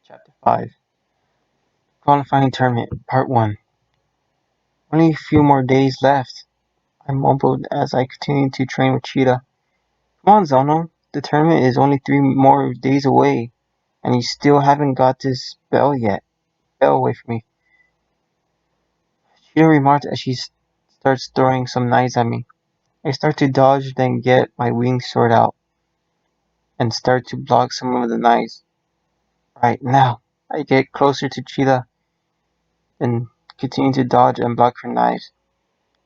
Chapter 5 Qualifying Tournament Part 1 Only a few more days left, I mumbled as I continued to train with Cheetah. Come on, Zono. The tournament is only 3 more days away, and you still haven't got this bell yet. Bell away from me. Cheetah remarked as she starts throwing some knives at me. I start to dodge, then get my wings sword out and start to block some of the knives. Right now, I get closer to Cheetah and continue to dodge and block her knives.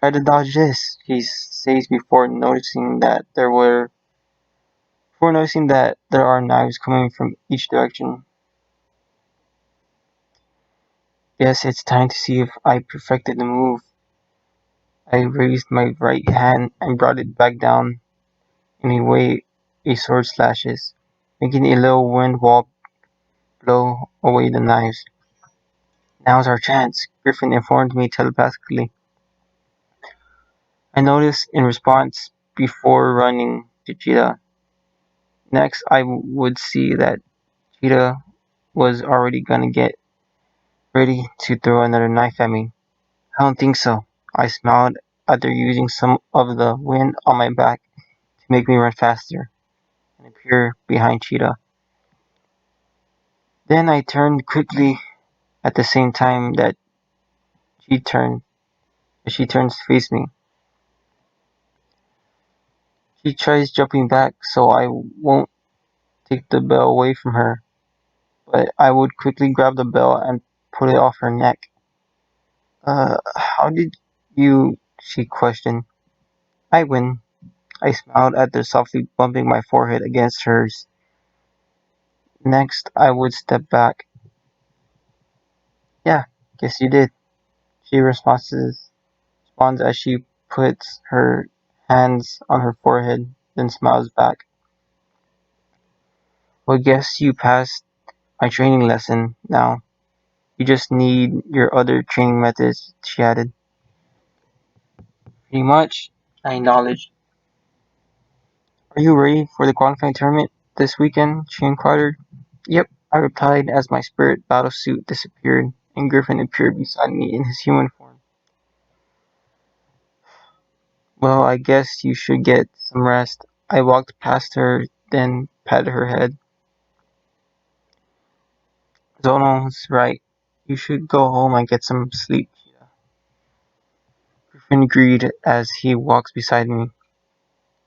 Try to dodge this, he says before noticing that there are knives coming from each direction. Guess it's time to see if I perfected the move. I raised my right hand and brought it back down in a way a sword slashes, making a little wind wall blow away the knives. Now's our chance, Griffin informed me telepathically. I noticed in response before running to Cheetah. Next, I would see that Cheetah was already gonna get ready to throw another knife at me. I don't think so. I smiled after using some of the wind on my back to make me run faster and appear behind Cheetah. Then I turned quickly at the same time that she turned she turns to face me. She tries jumping back so I won't take the bell away from her, but I would quickly grab the bell and put it off her neck. How did you? She questioned. I win. I smiled after softly bumping my forehead against hers. Next, I would step back. Yeah, guess you did. She responds as she puts her hands on her forehead, then smiles back. Well, guess you passed my training lesson now. You just need your other training methods, she added. Pretty much, I acknowledged. Are you ready for the qualifying tournament this weekend? She inquired. Yep, I replied as my spirit battlesuit disappeared and Griffin appeared beside me in his human form. Well, I guess you should get some rest. I walked past her, then patted her head. Zono's right. You should go home and get some sleep. Griffin agreed as he walks beside me.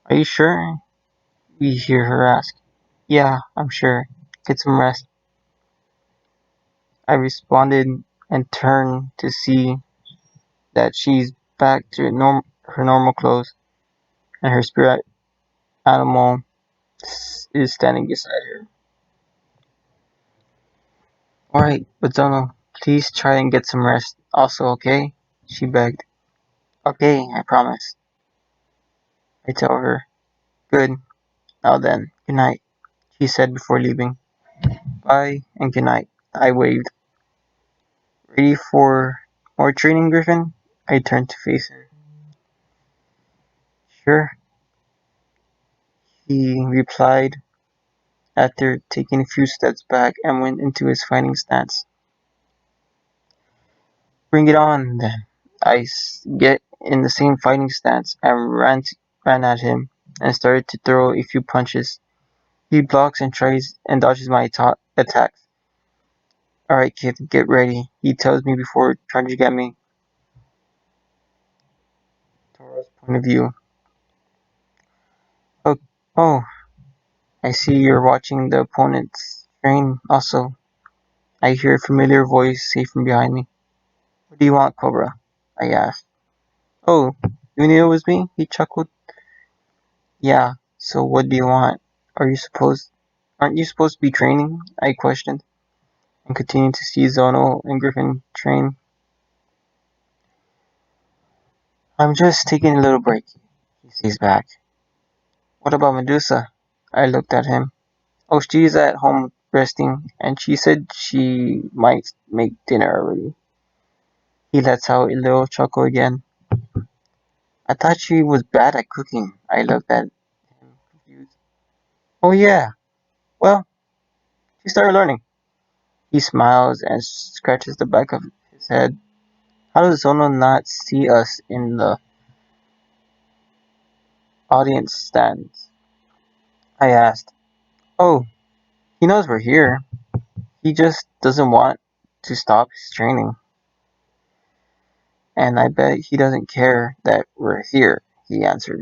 Are you sure? We hear her ask. Yeah, I'm sure. Get some rest. I responded and turned to see that she's back to her normal clothes and her spirit animal is standing beside her. Alright, but Zono, please try and get some rest also, okay? She begged. Okay, I promise. I tell her. Good. Now then, good night, she said before leaving. Bye and good night. I waved. Ready for more training, Griffin? I turned to face her. Sure, he replied after taking a few steps back and went into his fighting stance. Bring it on, then. I get in the same fighting stance and ran at him and started to throw a few punches. He blocks and tries and dodges my attacks. Alright, kid, get ready, he tells me before trying to get me. Toro's point of view. Oh, oh, I see you're watching the opponent's train also. I hear a familiar voice say from behind me. What do you want, Cobra? I asked. Oh, you knew it was me? He chuckled. Yeah, so what do you want? Aren't you supposed to be training? I questioned, and continued to see Zono and Griffin train. I'm just taking a little break, he says back. What about Medusa? I looked at him. Oh, she's at home resting, and she said she might make dinner already. He lets out a little chuckle again. I thought she was bad at cooking. I looked at him confused. Oh yeah, well, she started learning. He smiles and scratches the back of his head. How does Ono not see us in the audience stands? I asked. Oh, he knows we're here. He just doesn't want to stop his training. And I bet he doesn't care that we're here, he answered.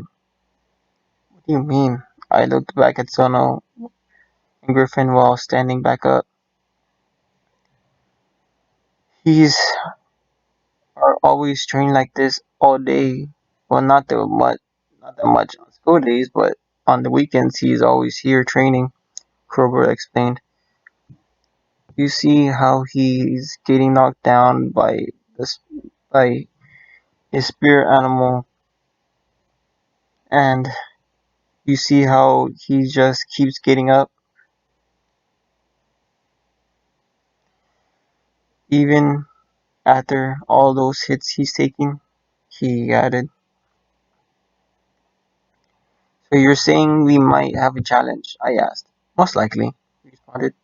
What do you mean? I looked back at Sono and Griffin while standing back up. He's are always training like this all day. Well, not that much on school days, but on the weekends he's always here training. Kroger explained. You see how he's getting knocked down this by his spirit animal, and you see how he just keeps getting up, even after all those hits he's taking. He added. So you're saying we might have a challenge? I asked. Most likely, he responded.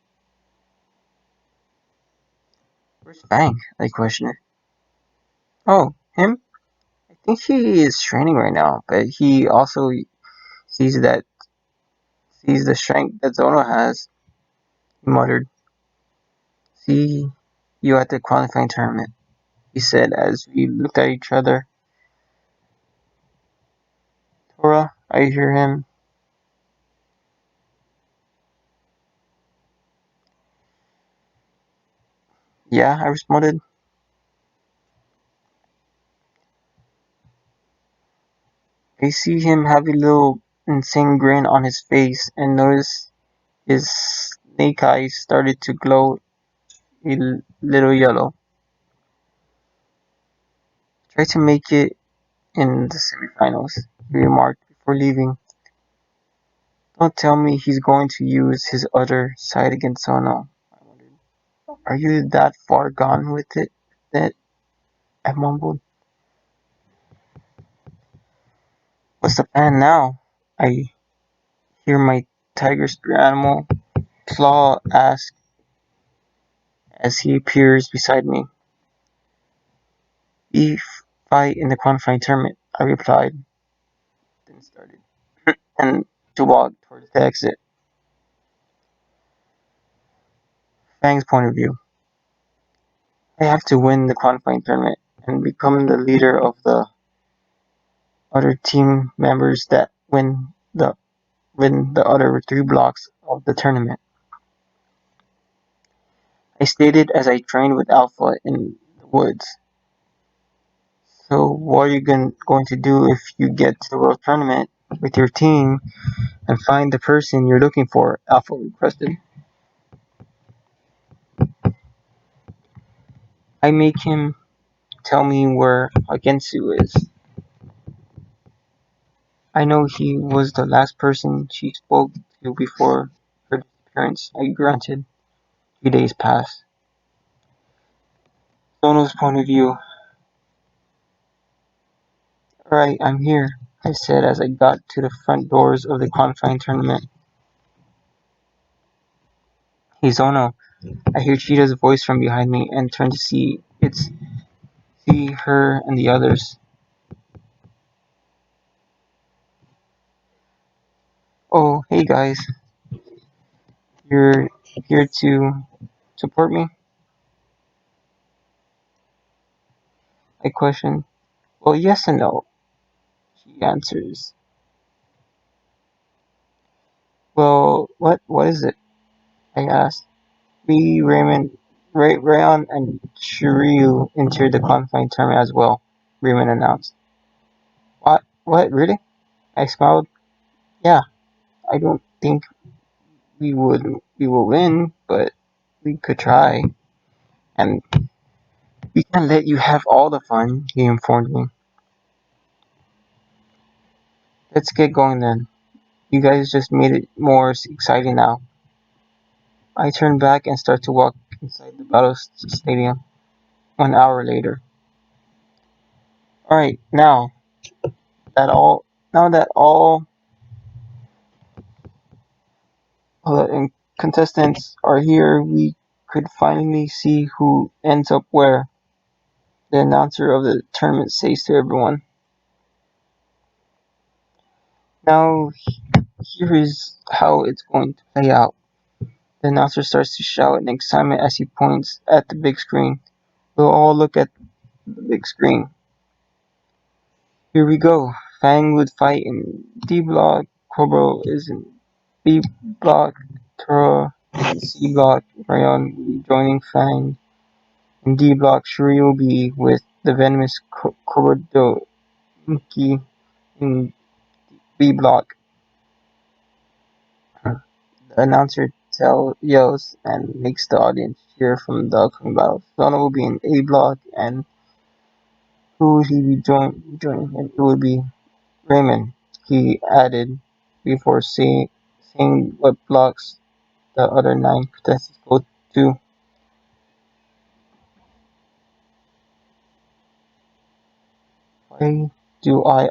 Where's Fang? I questioned. Oh, him? I think he is training right now, but he also sees that sees the strength that Zono has. He muttered. See you at the qualifying tournament, he said as we looked at each other. Tora, I hear him. Yeah, I responded. I see him have a little insane grin on his face and notice his snake eyes started to glow a little yellow. Try to make it in the semifinals, he remarked before leaving. Don't tell me he's going to use his other side against Sono. I wondered. Are you that far gone with it? That I mumbled. What's the plan now? I hear my tiger spirit animal Claw ask as he appears beside me. We fight in the qualifying tournament, I replied, then started and to walk towards the exit. Fang's point of view. I have to win the qualifying tournament and become the leader of the other team members that win the other three blocks of the tournament. I stated as I trained with Alpha in the woods. So what are you going to do if you get to the world tournament with your team and find the person you're looking for? Alpha requested. I make him tell me where Hagensu is. I know he was the last person she spoke to before her disappearance. I grunted. 3 days passed. Sono's point of view. Alright, I'm here, I said as I got to the front doors of the qualifying tournament. Hey Zono, I hear Cheetah's voice from behind me and turn to see her and the others. Oh, hey guys, you're here to support me? I questioned. Well, yes and no, she answers. Well, what is it? I asked. Rayon, and Shiryu entered the qualifying tournament as well, Raymond announced. What, really? I smiled. Yeah, I don't think we will win, but we could try. And we can't let you have all the fun, he informed me. Let's get going then. You guys just made it more exciting now. I turned back and started to walk inside the battle stadium. 1 hour later. Alright, that all now that all the contestants are here, we could finally see who ends up where. The announcer of the tournament says to everyone, "Now here is how it's going to play out." The announcer starts to shout in excitement as he points at the big screen. We'll all look at the big screen. Here we go. Fang would fight in D block, Cobra is in B block, Tora in C block, Rayon will be joining Fang. In D block, Shuri will be with the venomous Cobra in B block. The announcer yells and makes the audience cheer from the upcoming battle. Zona will be in A block, and who will he be joining him? It will be Raymond, he added before saying what blocks the other 9 contestants go to. Why do I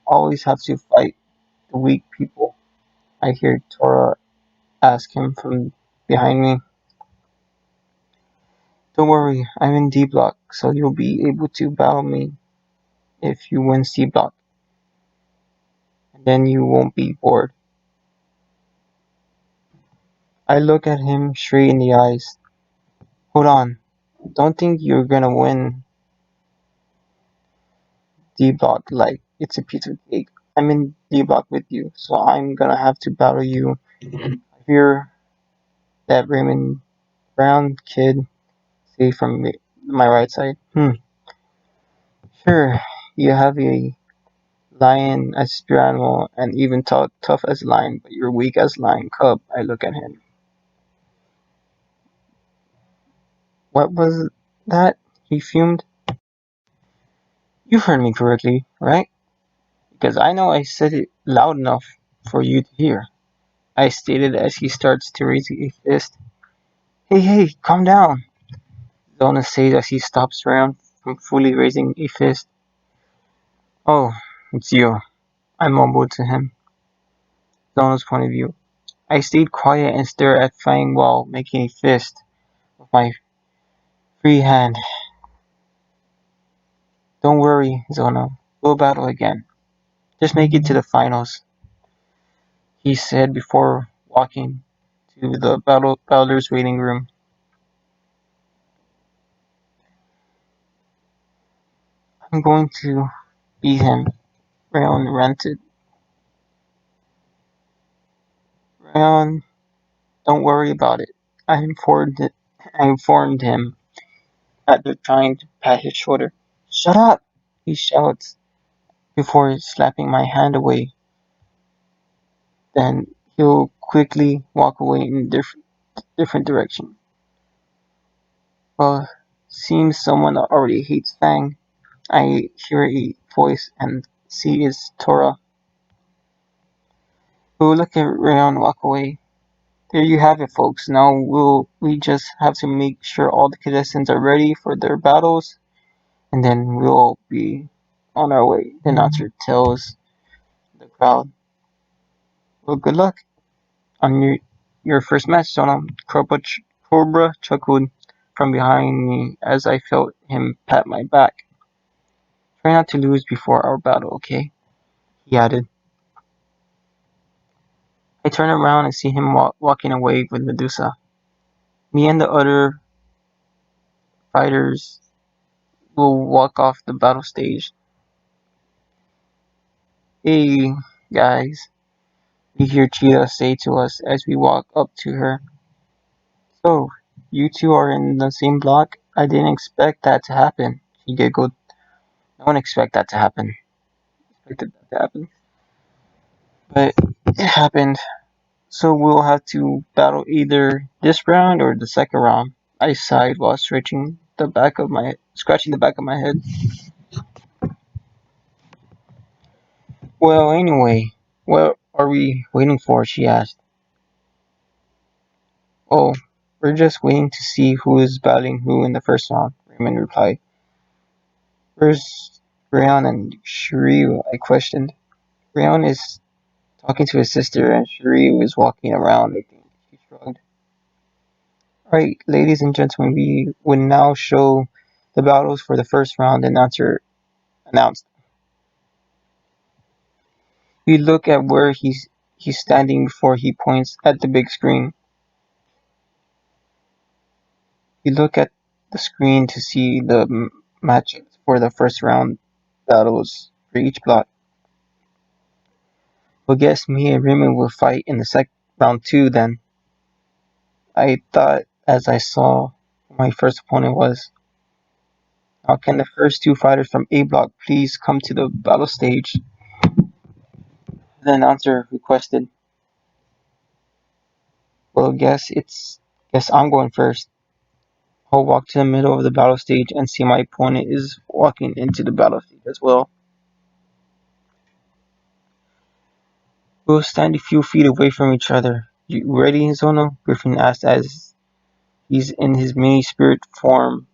always have to fight the weak people? I hear Tora ask him from behind me. Don't worry, I'm in D block, so you'll be able to battle me if you win C block, and then you won't be bored. I look at him straight in the eyes. Hold on, don't think you're gonna win D block like it's a piece of cake. I'm in D block with you, so I'm gonna have to battle you. I hear that Raymond Brown kid say from my right side. Sure, you have a lion as your animal and even tough as a lion, but you're weak as lion cub. I look at him. What was that? He fumed. You heard me correctly, right? Because I know I said it loud enough for you to hear. I stated as he starts to raise a fist. Hey, calm down, Zona says as he stops around from fully raising a fist. Oh, it's you, I mumbled to him. Zona's point of view. I stayed quiet and stared at Fang while making a fist with my free hand. Don't worry, Zona. We'll battle again. Just make it to the finals, he said before walking to the battler's waiting room. I'm going to beat him, Rayon ranted. Rayon, don't worry about it. I informed him after trying to pat his shoulder. Shut up! He shouts before slapping my hand away. Then he'll quickly walk away in different direction. Well, seems someone already hates Fang. I hear a voice and see it's Tora. We'll look at Rayon walk away. There you have it, folks. Now we just have to make sure all the contestants are ready for their battles, and then we'll be on our way. The announcer tells the crowd, "Well, good luck on your first match, Sonam." Cobra chuckled from behind me as I felt him pat my back. Try not to lose before our battle, okay? He added. I turn around and see him walking away with Medusa. Me and the other fighters will walk off the battle stage. Hey, guys, we hear Cheetah say to us as we walk up to her. So, you two are in the same block? I didn't expect that to happen. She giggled. No one expected that to happen. Expected that to happen. But it happened. So we'll have to battle either this round or the second round. I sighed while scratching the back of my head. Well, anyway, what are we waiting for? She asked. Oh, we're just waiting to see who is battling who in the first round, Raymond replied. Where's Rayon and Shiryu? I questioned. Rayon is talking to his sister and Shiryu is walking around, I think. She shrugged. Right, ladies and gentlemen, we would now show the battles for the first round. And announcer announced. We look at where he's standing before he points at the big screen. We look at the screen to see the matchups for the first round battles for each block. Well, guess me and Raymond will fight in the second round two then. I thought as I saw who my first opponent was. Now can the first two fighters from A block please come to the battle stage? The announcer requested. Well, guess I'm going first. I'll walk to the middle of the battle stage and see my opponent is walking into the battle stage as well. We'll stand a few feet away from each other. You ready, Zono? Griffin asked as he's in his mini spirit form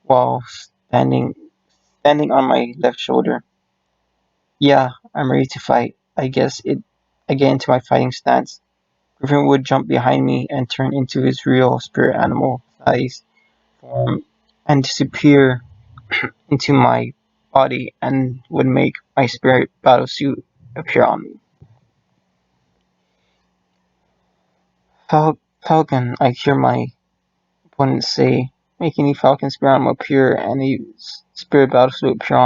while standing on my left shoulder. Yeah, I'm ready to fight. I get into my fighting stance. Griffin would jump behind me and turn into his real spirit animal size form and disappear into my body and would make my spirit battlesuit appear on me. Falcon, I hear my opponent say, making the Falcon spirit animal appear and the spirit battlesuit appear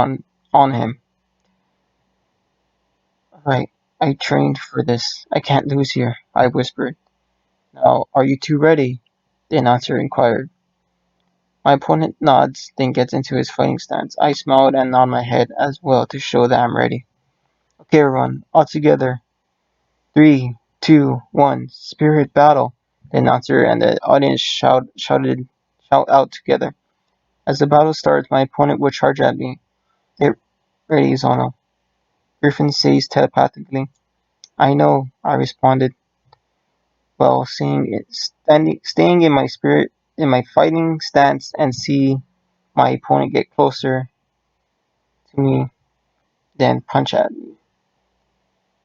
on him. Right, I trained for this. I can't lose here, I whispered. Now, are you two ready? The announcer inquired. My opponent nods, then gets into his fighting stance. I smiled and nod my head as well to show that I'm ready. Okay, everyone, all together. 3, 2, 1, spirit battle! The announcer and the audience shout out together. As the battle starts, my opponent would charge at me. Get ready, Zono. Griffin says telepathically. I know, I responded, while staying in my spirit, in my fighting stance, and see my opponent get closer to me, then punch at me.